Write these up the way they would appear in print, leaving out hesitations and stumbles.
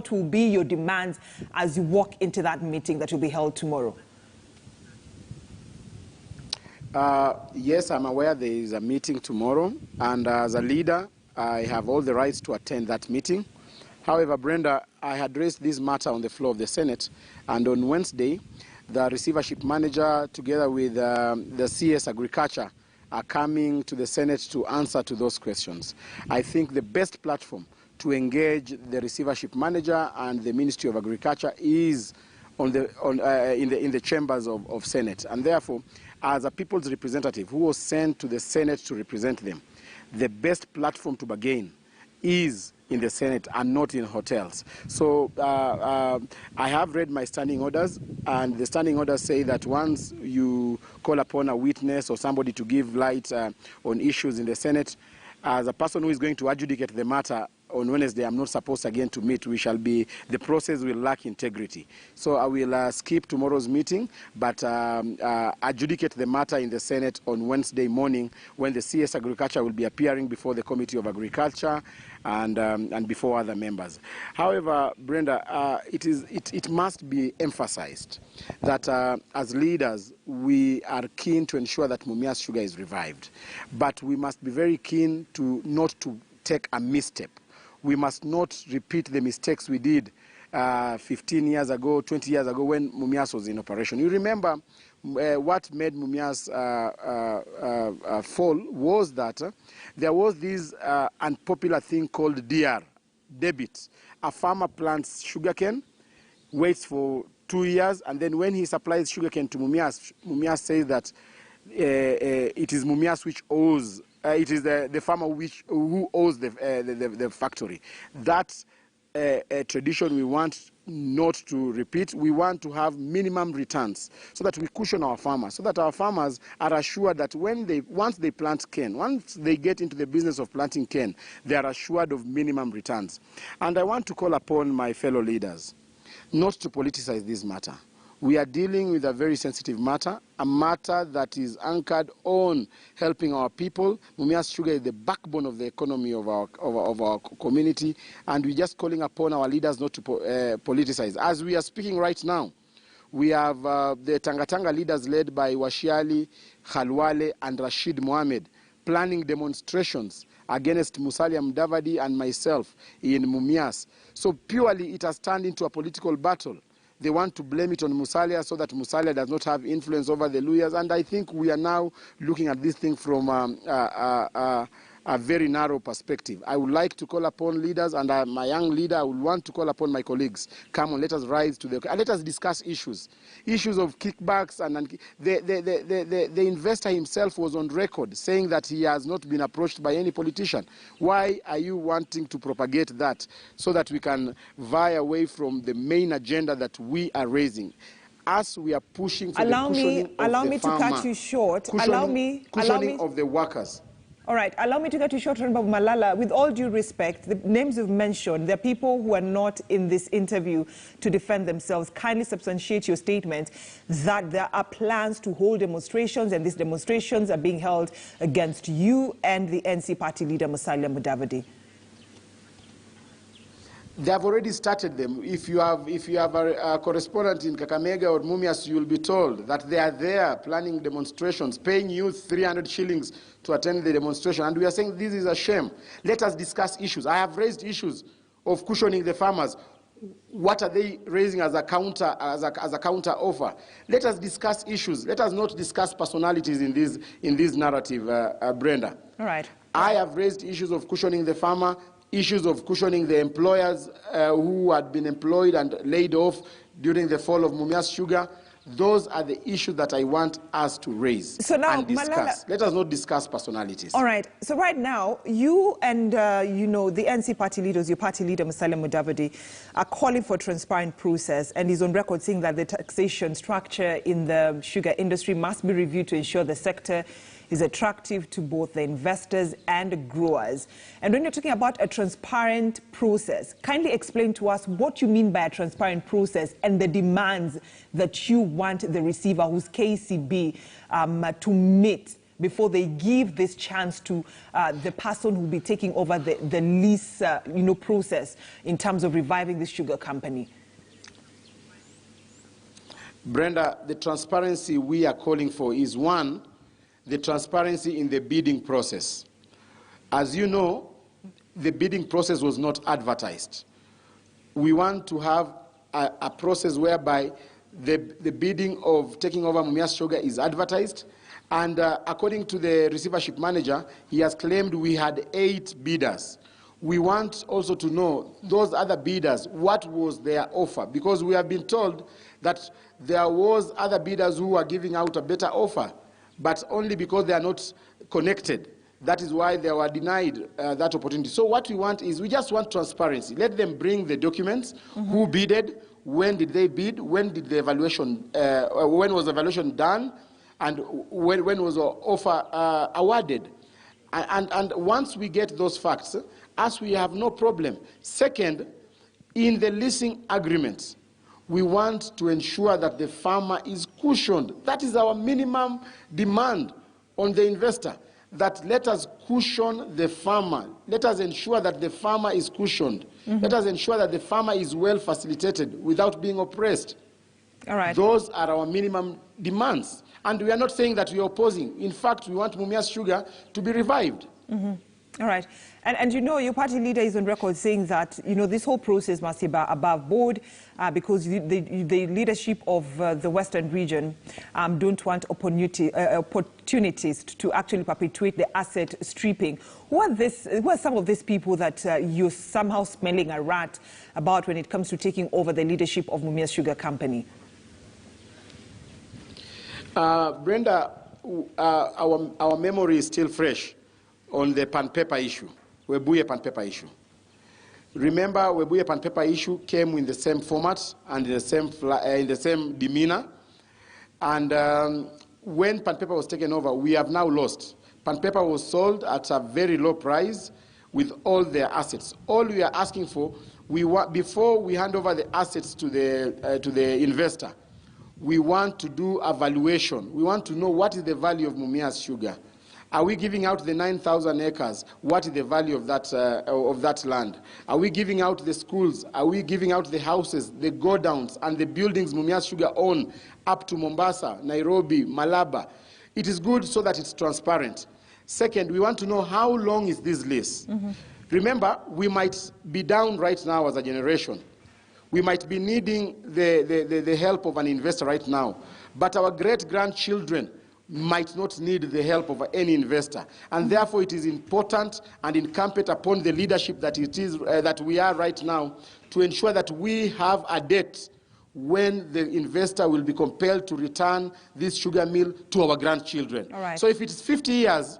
what will be your demands as you walk into that meeting that will be held tomorrow? Yes, I'm aware there is a meeting tomorrow, and as a leader, I have all the rights to attend that meeting. However, Brenda, I had raised this matter on the floor of the Senate, and on Wednesday, the receivership manager, together with the CS Agriculture, are coming to the Senate to answer to those questions. I think the best platform to engage the receivership manager and the Ministry of Agriculture is in the chambers of Senate, and therefore, as a people's representative who was sent to the Senate to represent them, the best platform to bargain is in the Senate and not in hotels. So I have read my standing orders, and the standing orders say that once you call upon a witness or somebody to give light on issues in the Senate, as a person who is going to adjudicate the matter on Wednesday, I'm not supposed again to meet. The process will lack integrity. So I will skip tomorrow's meeting, but adjudicate the matter in the Senate on Wednesday morning when the CS Agriculture will be appearing before the Committee of Agriculture and before other members. However, Brenda, it must be emphasized that as leaders, we are keen to ensure that Mumias Sugar is revived. But we must be very keen not to take a misstep. We must not repeat the mistakes we did 15 years ago, 20 years ago when Mumias was in operation. You remember what made Mumias fall was that there was this unpopular thing called DR, debit. A farmer plants sugarcane, waits for 2 years, and then when he supplies sugarcane to Mumias, Mumias says that it is Mumias which owes. It is the farmer who owes the factory. That's a tradition we want not to repeat. We want to have minimum returns so that we cushion our farmers, so that our farmers are assured that once they plant cane, once they get into the business of planting cane, they are assured of minimum returns. And I want to call upon my fellow leaders not to politicize this matter. We are dealing with a very sensitive matter, a matter that is anchored on helping our people. Mumias Sugar is the backbone of the economy of our community, and we're just calling upon our leaders not to politicize. As we are speaking right now, we have the Tanga leaders led by Washiali, Khalwale, and Rashid Mohammed planning demonstrations against Musalia Mudavadi and myself in Mumias. So purely it has turned into a political battle. They want to blame it on Musalia so that Musalia does not have influence over the Luyas. And I think we are now looking at this thing from a very narrow perspective. I would like to call upon leaders, and my young leader, I would want to call upon my colleagues. Come on, let us rise to the... let us discuss issues of kickbacks. And the investor himself was on record saying that he has not been approached by any politician. Why are you wanting to propagate that so that we can vie away from the main agenda that we are raising? As we are pushing for the cushioning of the farmer. Allow me to cut you short. Cushioning of the workers. All right, allow me to cut you short, Honorable Malala. With all due respect, the names you've mentioned, there are people who are not in this interview to defend themselves. Kindly substantiate your statement that there are plans to hold demonstrations, and these demonstrations are being held against you and the NC party leader, Musalia Mudavadi. They have already started them. If you have a correspondent in Kakamega or Mumias, you will be told that they are there planning demonstrations, paying you 300 shillings to attend the demonstration. And we are saying this is a shame. Let us discuss issues. I have raised issues of cushioning the farmers. What are they raising as a counter offer? Let us discuss issues. Let us not discuss personalities in this narrative, Brenda. All right. I have raised issues of cushioning the farmer, issues of cushioning the employers who had been employed and laid off during the fall of Mumias Sugar. Those are the issues that I want us to raise and discuss. Let us not discuss personalities. All right. So right now, you and, the NC party leaders, your party leader, Musalia Mudavadi, are calling for a transparent process, and he's on record saying that the taxation structure in the sugar industry must be reviewed to ensure the sector is attractive to both the investors and growers. And when you're talking about a transparent process, kindly explain to us what you mean by a transparent process and the demands that you want the receiver, who's KCB, to meet before they give this chance to the person who will be taking over the lease process in terms of reviving this sugar company? Brenda, the transparency we are calling for is, one, the transparency in the bidding process. As you know, the bidding process was not advertised. We want to have a process whereby the bidding of taking over Mumias Sugar is advertised, and according to the receivership manager, he has claimed we had 8 bidders. We want also to know those other bidders, what was their offer, because we have been told that there was other bidders who are giving out a better offer, but only because they are not connected. That is why they were denied that opportunity. So what we want is, we just want transparency. Let them bring the documents, who bidded, when did they bid, when did the evaluation, when was the evaluation done, and when was the offer awarded. And once we get those facts, as we have no problem. Second, in the leasing agreement, we want to ensure that the farmer is cushioned. That is our minimum demand on the investor, that let us cushion the farmer. Let us ensure that the farmer is cushioned. Let us ensure that the farmer is well facilitated without being oppressed. All right. Those are our minimum demands. And we are not saying that we are opposing. In fact, we want Mumias Sugar to be revived. All right. And your party leader is on record saying that, this whole process must be above board because the leadership of the Western region don't want opportunities to actually perpetuate the asset stripping. Who are some of these people that you're somehow smelling a rat about when it comes to taking over the leadership of Mumias Sugar Company? Brenda, our memory is still fresh on the pan paper issue, Webuye pan paper issue. Remember, Webuye pan paper issue came in the same format and in the same demeanor. And when pan paper was taken over, we have now lost. Pan paper was sold at a very low price with all their assets. All we are asking for, before we hand over the assets to the investor, we want to do a valuation. We want to know what is the value of Mumias Sugar. Are we giving out the 9,000 acres? What is the value of that land? Are we giving out the schools? Are we giving out the houses, the godowns, and the buildings Mumias Sugar own up to Mombasa, Nairobi, Malaba? It is good so that it's transparent. Second, we want to know how long is this lease. Remember, we might be down right now as a generation. We might be needing the help of an investor right now. But our great-grandchildren might not need the help of any investor. And therefore, it is important and incumbent upon the leadership that we are right now to ensure that we have a date when the investor will be compelled to return this sugar mill to our grandchildren. All right. So if it is 50 years,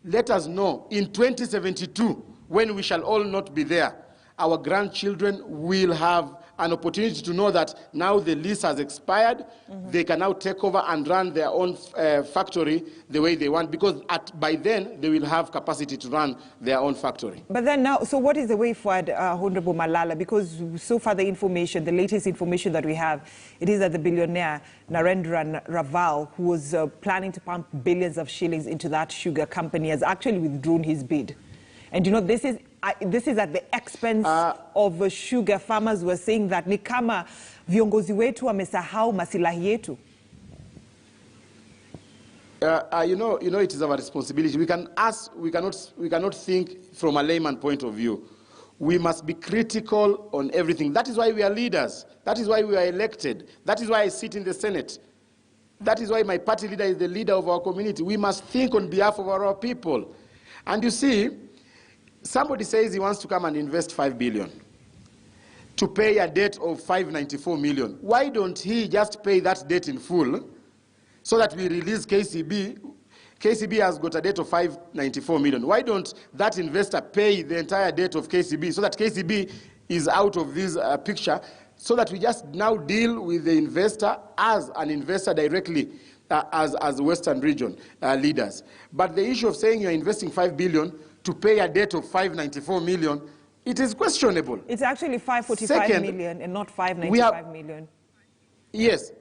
let us know in 2072, when we shall all not be there, our grandchildren will have an opportunity to know that now the lease has expired. They can now take over and run their own factory the way they want, because by then they will have capacity to run their own factory. But then now, so what is the way forward, Honorable Malala? Because so far the latest information that we have, it is that the billionaire Narendra Raval, who was planning to pump billions of shillings into that sugar company, has actually withdrawn his bid. And this is at the expense of sugar farmers who are saying that ni kama viongozi wetu wamesahau masilahi yetu. It is our responsibility. We cannot think from a layman point of view. We must be critical on everything. That is why we are leaders. That is why we are elected. That is why I sit in the Senate. That is why my party leader is the leader of our community. We must think on behalf of our people. And you see, somebody says he wants to come and invest 5 billion to pay a debt of 594 million. Why don't he just pay that debt in full so that we release KCB? KCB has got a debt of 594 million. Why don't that investor pay the entire debt of KCB so that KCB is out of this picture, so that we just now deal with the investor as an investor directly as Western region leaders. But the issue of saying you're investing 5 billion to pay a debt of 594 million, it is questionable. It's actually 545 million and not 595 million. Yes.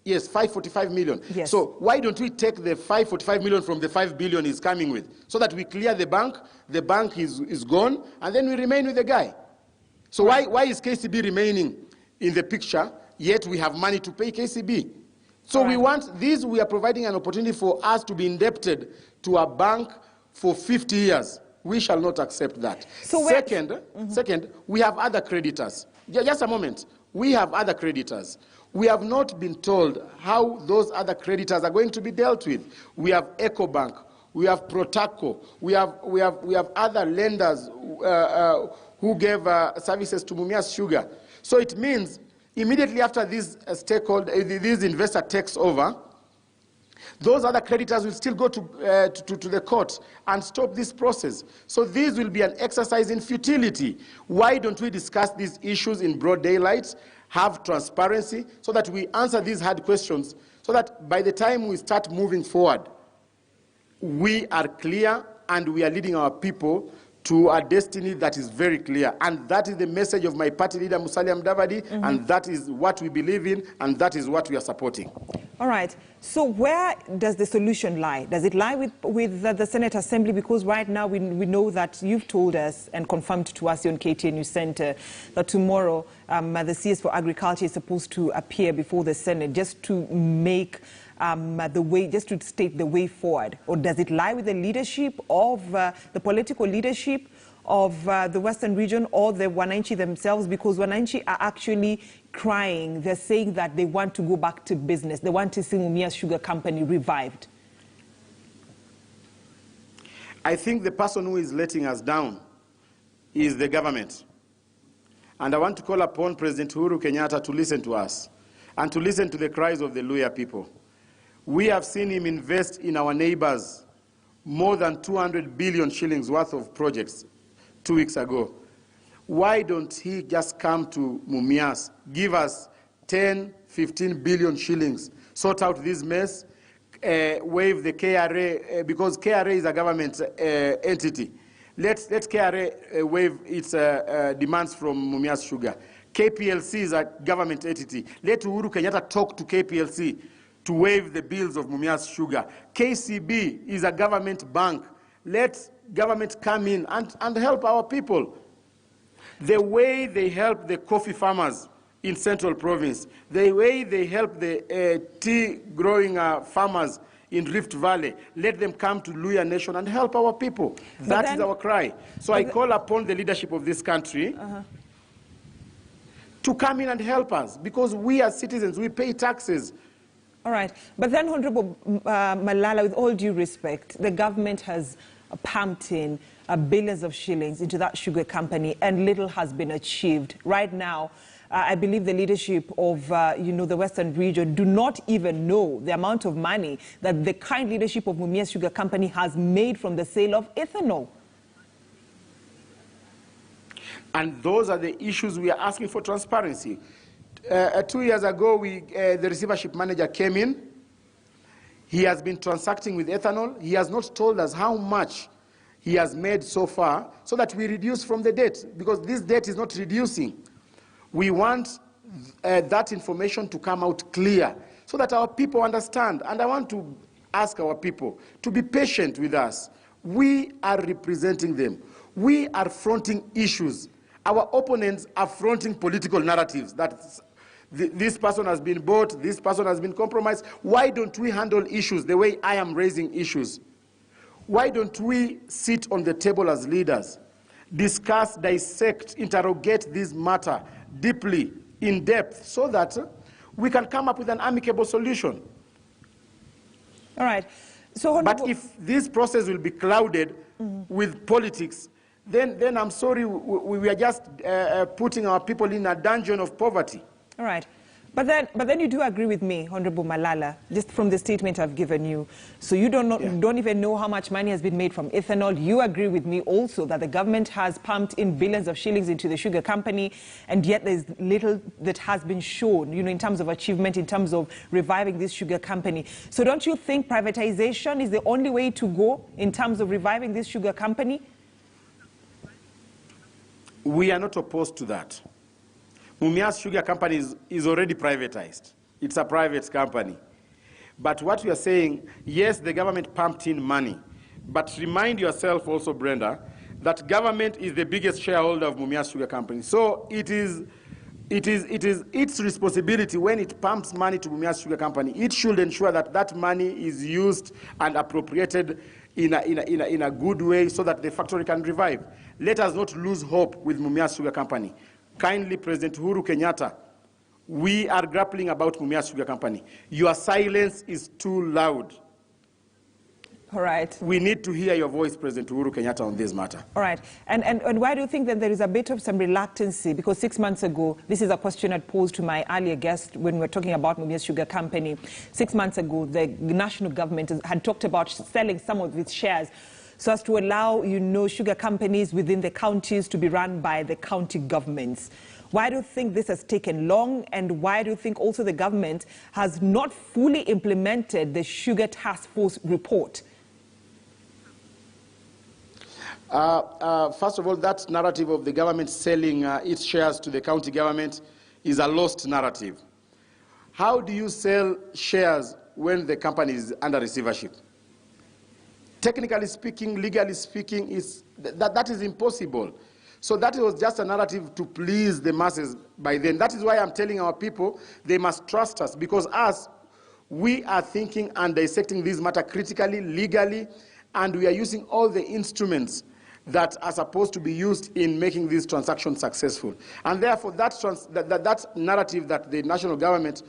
Yes, 545 million. Yes. So why don't we take the 545 million from the 5 billion he's coming with, so that we clear the bank is gone, and then we remain with the guy? So right. why is KCB remaining in the picture, yet we have money to pay KCB? So we want this, we are providing an opportunity for us to be indebted to a bank for 50 years. We shall not accept that. So second, we have other creditors. Just a moment. We have other creditors. We have not been told how those other creditors are going to be dealt with. We have EcoBank, we have Protaco, we have other lenders who gave services to Mumias Sugar. So it means immediately after this this investor takes over, those other creditors will still go to the court and stop this process. So this will be an exercise in futility. Why don't we discuss these issues in broad daylight, have transparency, so that we answer these hard questions, so that by the time we start moving forward, we are clear and we are leading our people to a destiny that is very clear. And that is the message of my party leader, Musalia Mudavadi, and that is what we believe in, and that is what we are supporting. All right. So where does the solution lie? Does it lie with the Senate Assembly? Because right now we know that you've told us and confirmed to us on KTN News Center that tomorrow the CS for Agriculture is supposed to appear before the Senate just to make just to state the way forward. Or does it lie with the leadership of the political leadership of the Western region or the Wananchi themselves? Because Wananchi are actually crying. They're saying that they want to go back to business. They want to see Mumias Sugar Company revived. I think the person who is letting us down is the government. And I want to call upon President Uhuru Kenyatta to listen to us and to listen to the cries of the Luhya people. We have seen him invest in our neighbors more than 200 billion shillings worth of projects 2 weeks ago. Why don't he just come to Mumias, give us 10, 15 billion shillings, sort out this mess, waive the KRA, because KRA is a government entity. Let KRA waive its demands from Mumias Sugar. KPLC is a government entity. Let Uhuru Kenyatta talk to KPLC to waive the bills of Mumias Sugar. KCB is a government bank. Let government come in and help our people. The way they help the coffee farmers in Central Province, the way they help the tea growing farmers in Rift Valley, let them come to Luhya Nation and help our people. That is our cry. So I call upon the leadership of this country to come in and help us, because we as citizens, we pay taxes. All right. But then, Honorable Malala, with all due respect, the government has pumped in billions of shillings into that sugar company, and little has been achieved. Right now, I believe the leadership of, the Western region do not even know the amount of money that the current leadership of Mumias Sugar Company has made from the sale of ethanol. And those are the issues we are asking for transparency. 2 years ago, the receivership manager came in. He has been transacting with ethanol. He has not told us how much he has made so far, so that we reduce from the debt, because this debt is not reducing. We want that information to come out clear, so that our people understand. And I want to ask our people to be patient with us. We are representing them. We are fronting issues. Our opponents are fronting political narratives that this person has been bought, this person has been compromised. Why don't we handle issues the way I am raising issues? Why don't we sit on the table as leaders, discuss, dissect, interrogate this matter deeply, in depth, so that we can come up with an amicable solution? All right. So, but if this process will be clouded with politics, then I'm sorry, we are just putting our people in a dungeon of poverty. All right. But then you do agree with me, Honorable Malala, just from the statement I've given you. So you don't even know how much money has been made from ethanol. You agree with me also that the government has pumped in billions of shillings into the sugar company, and yet there's little that has been shown, in terms of achievement, in terms of reviving this sugar company. So don't you think privatization is the only way to go in terms of reviving this sugar company? We are not opposed to that. Mumias Sugar Company is already privatized. It's a private company. But what we are saying, yes, the government pumped in money. But remind yourself also, Brenda, that government is the biggest shareholder of Mumias Sugar Company. So it is its responsibility when it pumps money to Mumias Sugar Company. It should ensure that that money is used and appropriated in a good way so that the factory can revive. Let us not lose hope with Mumias Sugar Company. Kindly, President Uhuru Kenyatta, we are grappling about Mumias Sugar Company. Your silence is too loud. All right. We need to hear your voice, President Uhuru Kenyatta, on this matter. All right. And why do you think that there is a bit of some reluctancy? Because 6 months ago, this is a question I posed to my earlier guest when we were talking about Mumias Sugar Company. 6 months ago, the national government had talked about selling some of its shares so as to allow, sugar companies within the counties to be run by the county governments. Why do you think this has taken long, and why do you think also the government has not fully implemented the Sugar Task Force report? First of all, that narrative of the government selling its shares to the county government is a lost narrative. How do you sell shares when the company is under receivership? Technically speaking, legally speaking, that is impossible. So that was just a narrative to please the masses by then. That is why I'm telling our people they must trust us, because we are thinking and dissecting this matter critically, legally, and we are using all the instruments that are supposed to be used in making this transaction successful. And therefore, that narrative that the national government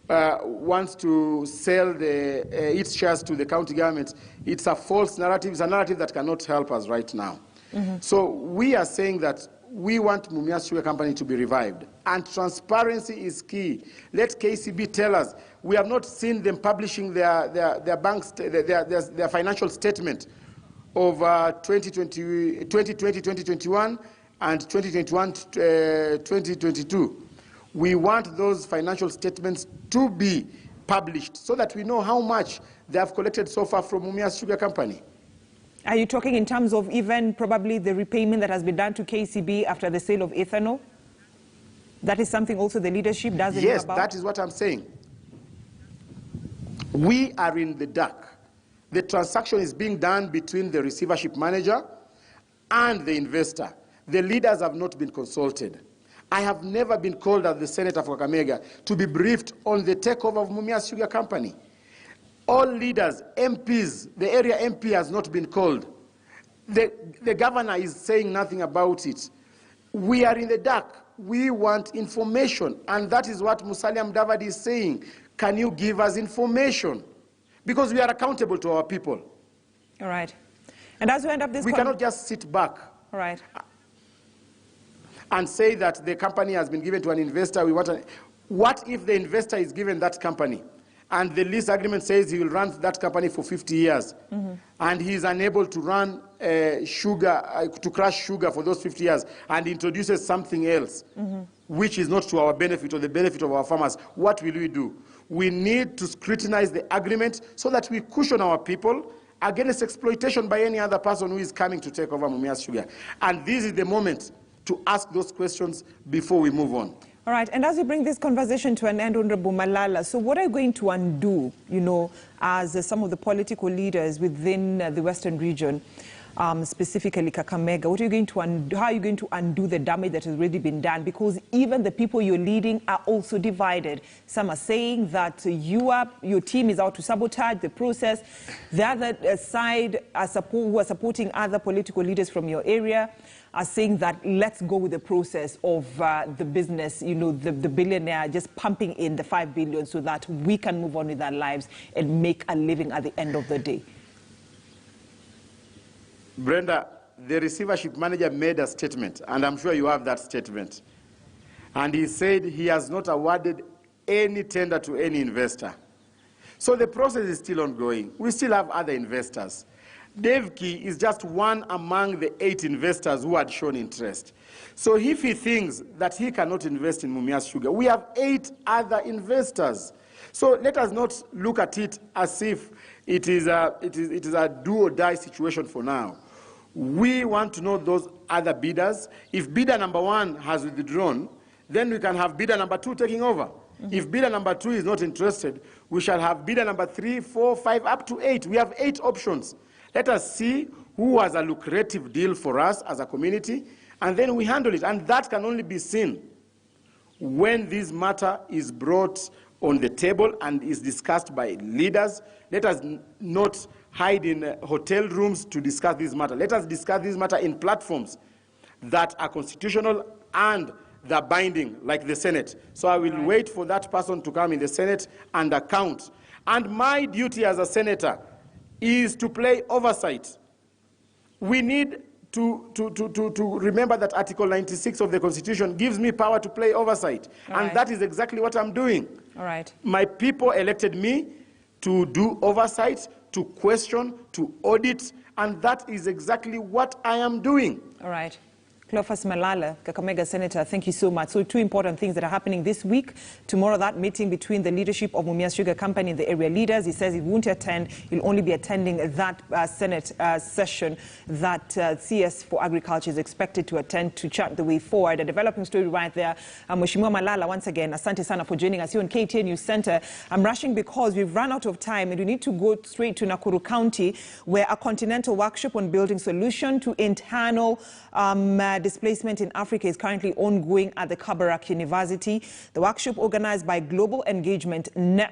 wants to sell its shares to the county government, it's a false narrative. It's a narrative that cannot help us right now. Mm-hmm. So we are saying that we want Mumias Sugar Company to be revived, and transparency is key. Let KCB tell us. We have not seen them publishing their financial statement of 2020, 2021, and 2021-2022. We want those financial statements to be published so that we know how much they have collected so far from Mumias Sugar Company. Are you talking in terms of even probably the repayment that has been done to KCB after the sale of ethanol? That is something also the leadership doesn't know about? Yes, that is what I'm saying. We are in the dark. The transaction is being done between the receivership manager and the investor. The leaders have not been consulted. I have never been called as the Senator for Kakamega to be briefed on the takeover of Mumias Sugar Company. All leaders, MPs, the area MP has not been called. The governor is saying nothing about it. We are in the dark. We want information, and that is what Musalia Mudavadi is saying. Can you give us information? Because we are accountable to our people. All right. And as we end up this... We cannot just sit back. All right. And say that the company has been given to an investor. What if the investor is given that company, and the lease agreement says he will run that company for 50 years, mm-hmm. and he is unable to run to crush sugar for those 50 years, and introduces something else, mm-hmm. which is not to our benefit or the benefit of our farmers? What will we do? We need to scrutinize the agreement so that we cushion our people against exploitation by any other person who is coming to take over Mumias Sugar. And this is the moment to ask those questions before we move on. All right, and as we bring this conversation to an end, Honorable Malala, so what are you going to undo, as some of the political leaders within the Western region, specifically Kakamega? What are you going to undo? How are you going to undo the damage that has already been done? Because even the people you're leading are also divided. Some are saying that your team is out to sabotage the process. The other side who are supporting other political leaders from your area are saying that let's go with the process of the business, the billionaire just pumping in the 5 billion so that we can move on with our lives and make a living at the end of the day. Brenda, the receivership manager made a statement, and I'm sure you have that statement. And he said he has not awarded any tender to any investor. So the process is still ongoing. We still have other investors. Devki is just one among the 8 investors who had shown interest. So if he thinks that he cannot invest in Mumias Sugar, we have 8 other investors. So let us not look at it as if it is a do-or-die situation for now. We want to know those other bidders. If bidder number 1 has withdrawn, then we can have bidder number 2 taking over. If bidder number 2 is not interested, we shall have bidder number 3, 4, 5, up to 8. We have 8 options. Let us see who has a lucrative deal for us as a community, and then we handle it. And that can only be seen when this matter is brought on the table and is discussed by leaders. Let us not hide in hotel rooms to discuss this matter. Let us discuss this matter in platforms that are constitutional and they're binding, like the Senate. So I will wait for that person to come in the Senate and account. And my duty as a senator is to play oversight. We need to remember that Article 96 of the Constitution gives me power to play oversight. And that is exactly what I'm doing. All right. My people elected me to do oversight, to question, to audit, and that is exactly what I am doing. All right. Cleophas Malala, Kakamega Senator, thank you so much. So 2 important things that are happening this week. Tomorrow, that meeting between the leadership of Mumias Sugar Company and the area leaders. He says he won't attend. He'll only be attending that Senate session that CS for Agriculture is expected to attend to chart the way forward. A developing story right there. Mheshimiwa Malala, once again, asante sana for joining us here on KTN News Center. I'm rushing because we've run out of time and we need to go straight to Nakuru County, where a continental workshop on building solution to internal displacement in Africa is currently ongoing at the Kabarak University. The workshop, organized by Global Engagement Network,